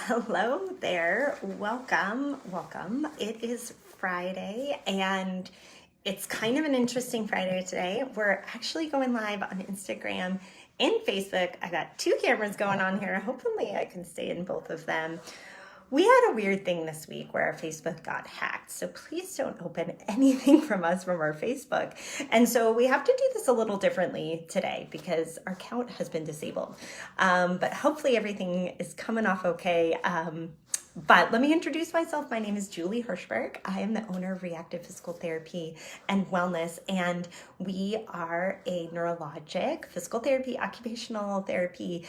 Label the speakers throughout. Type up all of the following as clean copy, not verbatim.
Speaker 1: Hello there. Welcome. It is Friday and it's kind of an interesting Friday today. We're actually going live on Instagram and Facebook. I got two cameras going on here. Hopefully I can stay in both of them. We had a weird thing this week where our Facebook got hacked, so please don't open anything from us from our Facebook. And so we have to do this a little differently today because our account has been disabled. But hopefully everything is coming off okay. But let me introduce myself. My name is Julie Hirschberg. I am the owner of Reactive Physical Therapy and Wellness, and we are a neurologic, physical therapy, occupational therapy,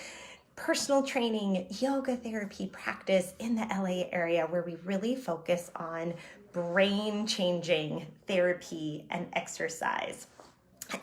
Speaker 1: personal training, yoga therapy practice in the LA area where we really focus on brain-changing therapy and exercise.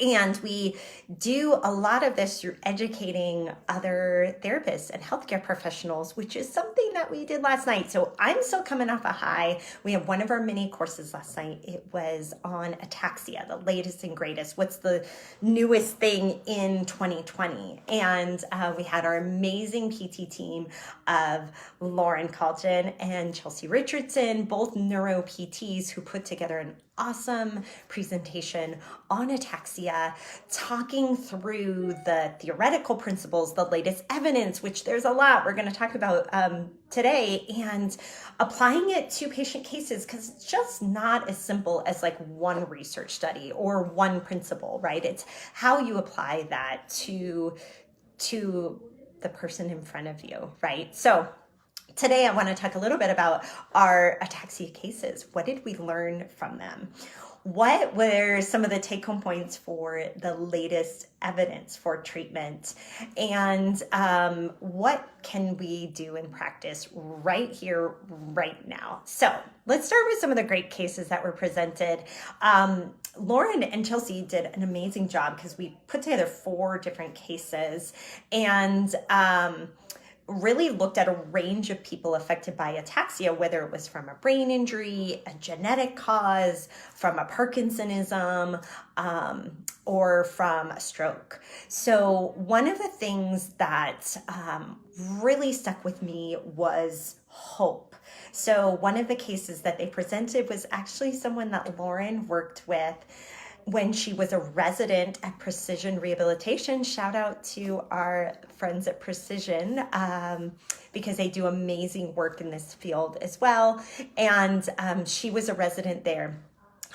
Speaker 1: And we do a lot of this through educating other therapists and healthcare professionals, which is something that we did last night. So I'm still coming off a high. We have one of our mini courses last night. It was on Ataxia, the latest and greatest. What's the newest thing in 2020? And we had our amazing PT team of Lauren Colton and Chelsea Richardson, both neuro PTs who put together an awesome presentation on ataxia, talking through the theoretical principles, the latest evidence, which there's a lot we're going to talk about today, and applying it to patient cases because it's just not as simple as like one research study or one principle, right? It's how you apply that to the person in front of you, right? So today, I want to talk a little bit about our ataxia cases. What did we learn from them? What were some of the take-home points for the latest evidence for treatment? And what can we do in practice right here, right now? So let's start with some of the great cases that were presented. Lauren and Chelsea did an amazing job because we put together 4 different cases and really looked at a range of people affected by ataxia, whether it was from a brain injury, a genetic cause, from a Parkinsonism, or from a stroke. So one of the things that really stuck with me was hope. So one of the cases that they presented was actually someone that Lauren worked with when she was a resident at Precision Rehabilitation. Shout out to our friends at Precision because they do amazing work in this field as well. And she was a resident there.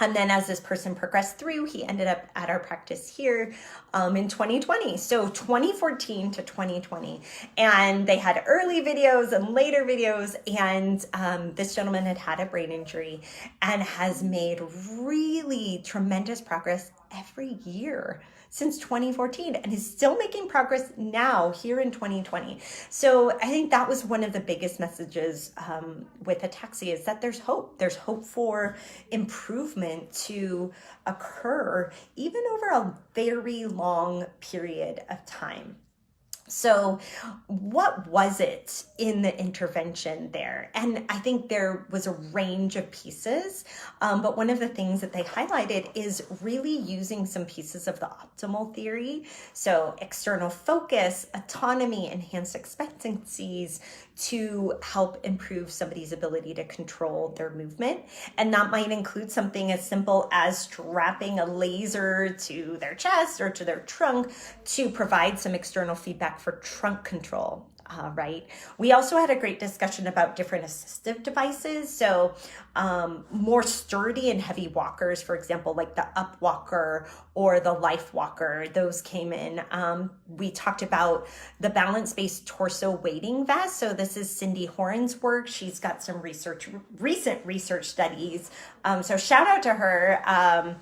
Speaker 1: And then as this person progressed through, he ended up at our practice here in 2020. So 2014 to 2020. And they had early videos and later videos. And this gentleman had had a brain injury and has made really tremendous progress every year since 2014 and is still making progress now here in 2020. So I think that was one of the biggest messages with ataxia is that there's hope. There's hope for improvement to occur even over a very long period of time. So what was it in the intervention there? And I think there was a range of pieces, but one of the things that they highlighted is really using some pieces of the optimal theory. So external focus, autonomy, enhanced expectancies to help improve somebody's ability to control their movement. And that might include something as simple as strapping a laser to their chest or to their trunk to provide some external feedback for trunk control. Right. We also had a great discussion about different assistive devices. So more sturdy and heavy walkers, for example, like the Up Walker or the Life Walker, those came in. We talked about the balance-based torso weighting vest. So this is Cindy Horan's work. She's got some recent research studies. So shout out to her.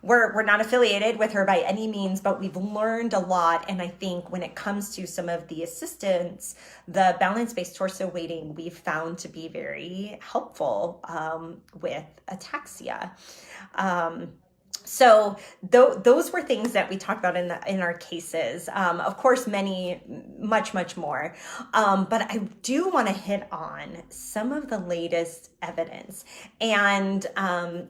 Speaker 1: We're not affiliated with her by any means, but we've learned a lot. And I think when it comes to some of the assistance, the balance-based torso weighting we've found to be very helpful with ataxia. So those were things that we talked about in our cases. Of course, much more. But I do want to hit on some of the latest evidence. And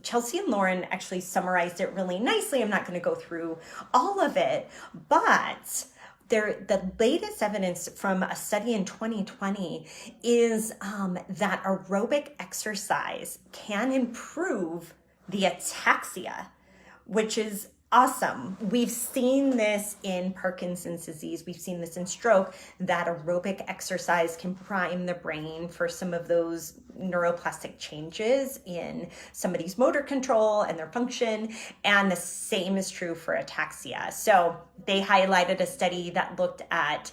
Speaker 1: Chelsea and Lauren actually summarized it really nicely. I'm not going to go through all of it, but the latest evidence from a study in 2020 is that aerobic exercise can improve the ataxia, which is awesome. We've seen this in Parkinson's disease. We've seen this in stroke, that aerobic exercise can prime the brain for some of those neuroplastic changes in somebody's motor control and their function. And the same is true for ataxia. So they highlighted a study that looked at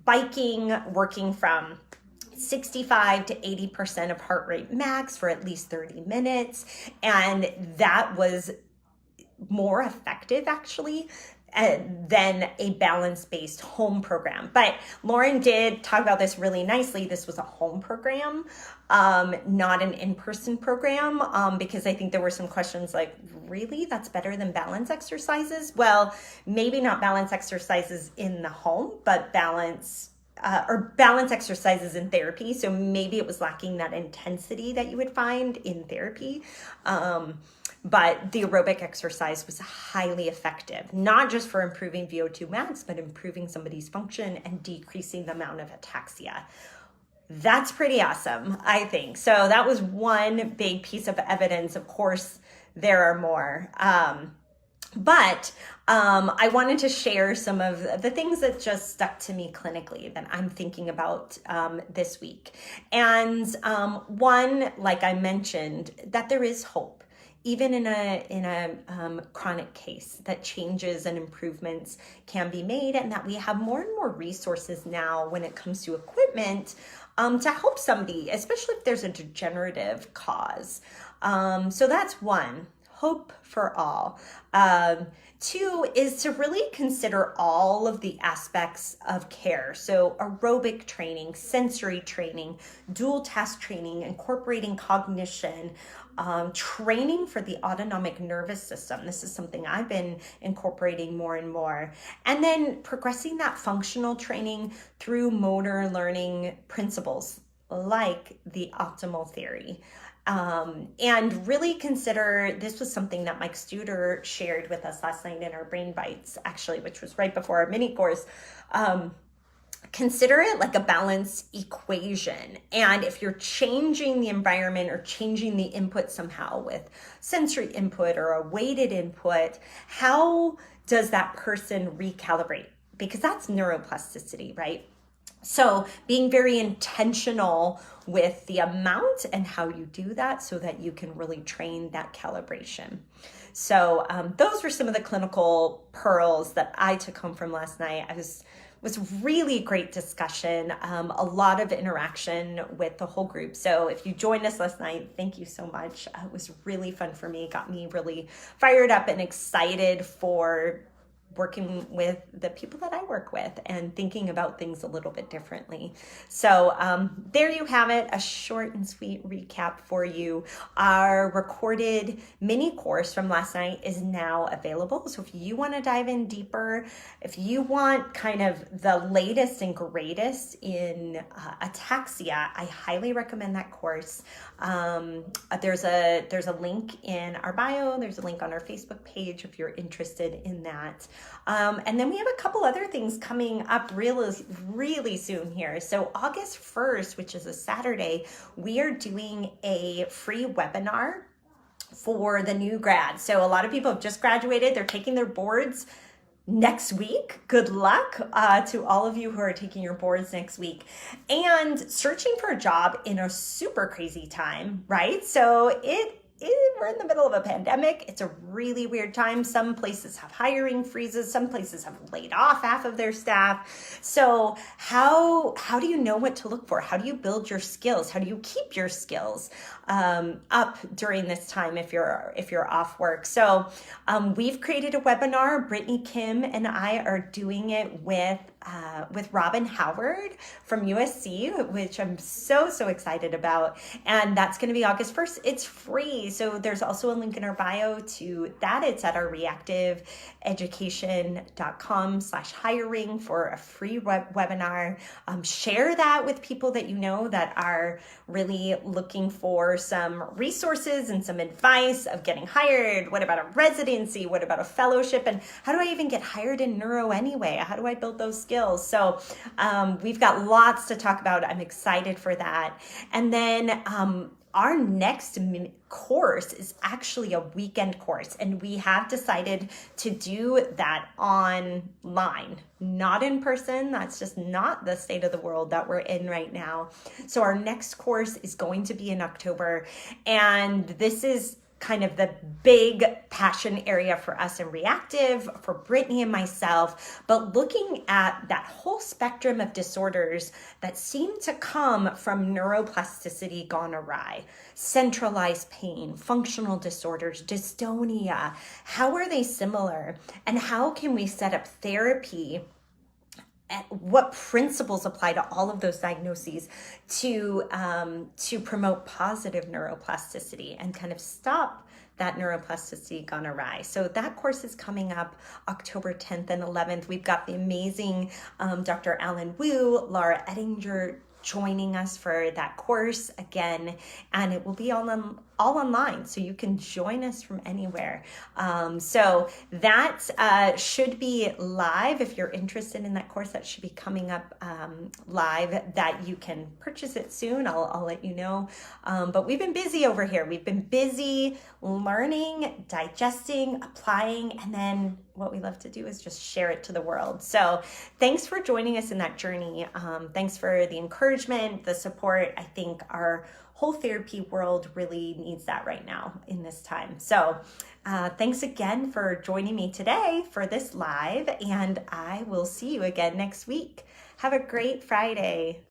Speaker 1: biking, working from 65 to 80% of heart rate max for at least 30 minutes. And that was more effective actually than a balance-based home program. But Lauren did talk about this really nicely. This was a home program, not an in-person program, because I think there were some questions like, really, that's better than balance exercises? Well, maybe not balance exercises in the home, but balance exercises in therapy. So maybe it was lacking that intensity that you would find in therapy. But the aerobic exercise was highly effective, not just for improving VO2 max, but improving somebody's function and decreasing the amount of ataxia. That's pretty awesome, I think. So that was one big piece of evidence. Of course, there are more. But I wanted to share some of the things that just stuck to me clinically that I'm thinking about this week. And one, like I mentioned, that there is hope. Even in a chronic case, that changes and improvements can be made, and that we have more and more resources now when it comes to equipment to help somebody, especially if there's a degenerative cause. So that's one, hope for all. Two is to really consider all of the aspects of care. So aerobic training, sensory training, dual task training, incorporating cognition, training for the autonomic nervous system. This is something I've been incorporating more and more. And then progressing that functional training through motor learning principles like the optimal theory. And really consider, this was something that Mike Studer shared with us last night in our Brain Bites, actually, which was right before our mini course. Consider it like a balance equation. And if you're changing the environment or changing the input somehow with sensory input or a weighted input, how does that person recalibrate? Because that's neuroplasticity, right? So being very intentional with the amount and how you do that so that you can really train that calibration. So those were some of the clinical pearls that I took home from last night. It was really great discussion, a lot of interaction with the whole group. So if you joined us last night, thank you so much. It was really fun for me. It got me really fired up and excited for working with the people that I work with and thinking about things a little bit differently. So there you have it, a short and sweet recap for you. Our recorded mini course from last night is now available. So if you want to dive in deeper, if you want kind of the latest and greatest in ataxia, I highly recommend that course. There's a link in our bio. There's a link on our Facebook page if you're interested in that. And then we have a couple other things coming up really soon here. So August 1st, which is a Saturday, we are doing a free webinar for the new grads. So a lot of people have just graduated. They're taking their boards next week. Good luck to all of you who are taking your boards next week and searching for a job in a super crazy time, right? So we're in the middle of a pandemic. It's a really weird time. Some places have hiring freezes. Some places have laid off half of their staff. So how do you know what to look for? How do you build your skills? How do you keep your skills up during this time if you're off work? So we've created a webinar. Brittany Kim and I are doing it with Robin Howard from USC, which I'm so excited about. And that's going to be August 1st. It's free. So there's also a link in our bio to that. It's at our reactiveeducation.com/hiring for a free webinar. Share that with people that you know that are really looking for some resources and some advice of getting hired. What about a residency? What about a fellowship? And how do I even get hired in neuro anyway? How do I build those skills? skills. So we've got lots to talk about. I'm excited for that. And then our next course is actually a weekend course, and we have decided to do that online, not in person. That's just not the state of the world that we're in right now. So our next course is going to be in October, and this is kind of the big passion area for us in Reactive, for Brittany and myself, but looking at that whole spectrum of disorders that seem to come from neuroplasticity gone awry, centralized pain, functional disorders, dystonia. How are they similar? And how can we set up therapy? What principles apply to all of those diagnoses to promote positive neuroplasticity and kind of stop that neuroplasticity gone awry. So that course is coming up October 10th and 11th. We've got the amazing Dr. Alan Wu, Laura Ettinger joining us for that course again, and it will be all online, so you can join us from anywhere. So that should be live. If you're interested in that course, that should be coming up live, that you can purchase it soon. I'll let you know. But we've been busy over here. We've been busy learning, digesting, applying, and then what we love to do is just share it to the world. So thanks for joining us in that journey. Thanks for the encouragement, the support. I think our whole therapy world really needs that right now in this time. So thanks again for joining me today for this live, and I will see you again next week. Have a great Friday.